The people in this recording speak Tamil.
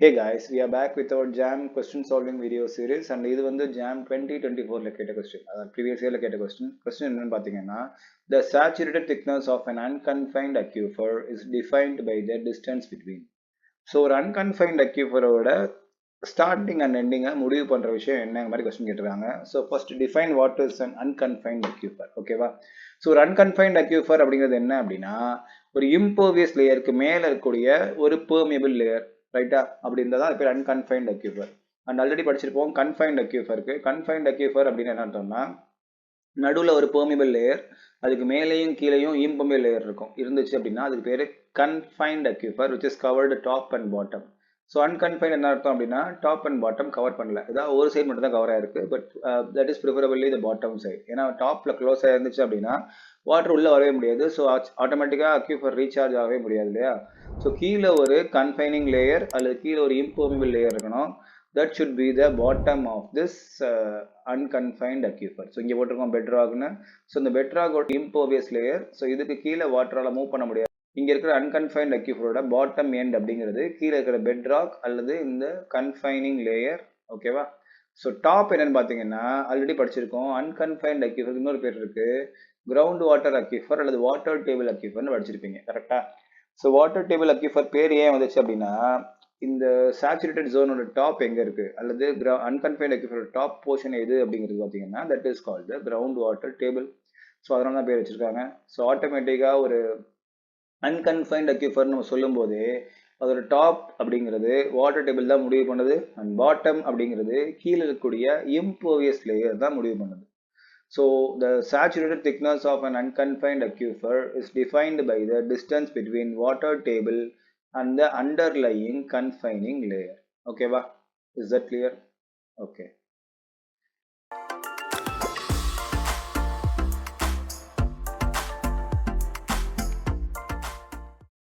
Hey guys, we are back with our JAM question solving video series and இது வந்து JAM 2024ல கேட்ட question. அதாவது previous yearல கேட்ட question. Question என்னன்னு பார்த்தீங்கன்னா, the saturated thickness of an unconfined aquifer is defined by the distance between. So ஒரு unconfined aquiferோட ஸ்டார்டிங் அண்ட் எண்டிங்கை முடிவு பண்ணுற விஷயம் என்ன மாதிரி கொஸ்டின் கேட்டிருக்காங்க. So first define what is an unconfined aquifer. ஓகேவா? ஸோ ஒரு அன்கன்ஃபைன்ட் அக்யூஃபர் அப்படிங்கிறது என்ன அப்படின்னா, ஒரு இம்பர்வியஸ் லேயருக்கு மேலே இருக்கக்கூடிய ஒரு பெர்மியபிள் லேயர், ரைட்டா? அப்படி இருந்தால் தான் அது பேர் அன்கன்ஃபைன்ட் அக்யூஃபர். அண்ட் ஆல்ரெடி படிச்சிருப்போம் கன்ஃபைன்ட் அக்யூஃபருக்கு. கன்ஃபைன்ட் அக்யூஃபர் அப்படின்னு என்ன அர்த்தம்னா, நடுவில் ஒரு பெர்மியபிள் லேயர், அதுக்கு மேலேயும் கீழேயும் இம்பர்மியபிள் லேயர் இருக்கும் இருந்துச்சு அப்படின்னா அதுக்கு பேர் confined aquifer which is covered top and bottom. So unconfined என்ன அர்த்தம் அப்படின்னா டாப் அண்ட் பாட்டம் கவர் பண்ணல, ஏதாவது ஒரு சைடு மட்டும் தான் கவர் ஆயிருக்கு. But that is preferably the bottom side. ஏன்னா டாப்ல க்ளோஸ் ஆயிருந்துச்சு அப்படின்னா வாட்டர் உள்ள வரவே முடியாது. ஸோ ஆட்டோமேட்டிக்காக அக்யூஃபர் ரீசார்ஜ் ஆகவே முடியாது இல்லையா? ஸோ கீழே ஒரு கன்ஃபைனிங் லேயர் அல்லது கீழே ஒரு இம்பர்மியபிள் லேயர் இருக்கணும். That should be the bottom of this unconfined aquifer. So இங்கே போட்டிருக்கோம் பெட்ராக்னு. ஸோ இந்த பெட்ராகோட இம்பர்வியஸ் லேயர். ஸோ இதுக்கு கீழே வாட்டரால் மூவ் பண்ண முடியாது. இங்கே இருக்கிற அன்கன்ஃபைன்ட் அக்யூஃபரோட பாட்டம் எண்ட் அப்படிங்கிறது கீழே இருக்கிற பெட்ராக் அல்லது இந்த கன்ஃபைனிங் லேயர். ஓகேவா? ஸோ டாப் என்னன்னு பார்த்தீங்கன்னா ஆல்ரெடி படிச்சிருக்கோம். அன்கன்ஃபைன்ட் அக்யூஃபருக்கு இன்னொரு பேர் இருக்கு, கிரவுண்ட் வாட்டர் அக்யூஃபர் அல்லது வாட்டர் டேபிள் அக்யூஃபர்னு படிச்சிருப்பீங்க, கரெக்டா? ஸோ வாட்டர் டேபிள் அக்யூஃபர் பேர் ஏன் வந்துச்சு அப்படின்னா, இந்த சேச்சுரேட்டட் ஜோனோட டாப் எங்கே இருக்குது அல்லது அன்கன்ஃபைன்ட் அக்யூஃபரோட டாப் போர்ஷன் எது அப்படிங்கிறது பார்த்தீங்கன்னா that is called the ground water table. So அதனால தான் பேர் வச்சிருக்காங்க. ஸோ ஆட்டோமேட்டிக்காக ஒரு அன்கன்ஃபைன்ட் அக்யூஃபர்னு நம்ம சொல்லும்போது அதோட டாப் அப்படிங்கிறது வாட்டர் டேபிள் தான் முடிவு பண்ணுது அண்ட் பாட்டம் அப்படிங்கிறது கீழே இருக்கக்கூடிய இம்பர்வியஸ் லேயர் தான் முடிவு பண்ணுது. So the saturated thickness of an unconfined aquifer is defined by the distance between water table and the underlying confining layer. Okay, ba? Is that clear? Okay.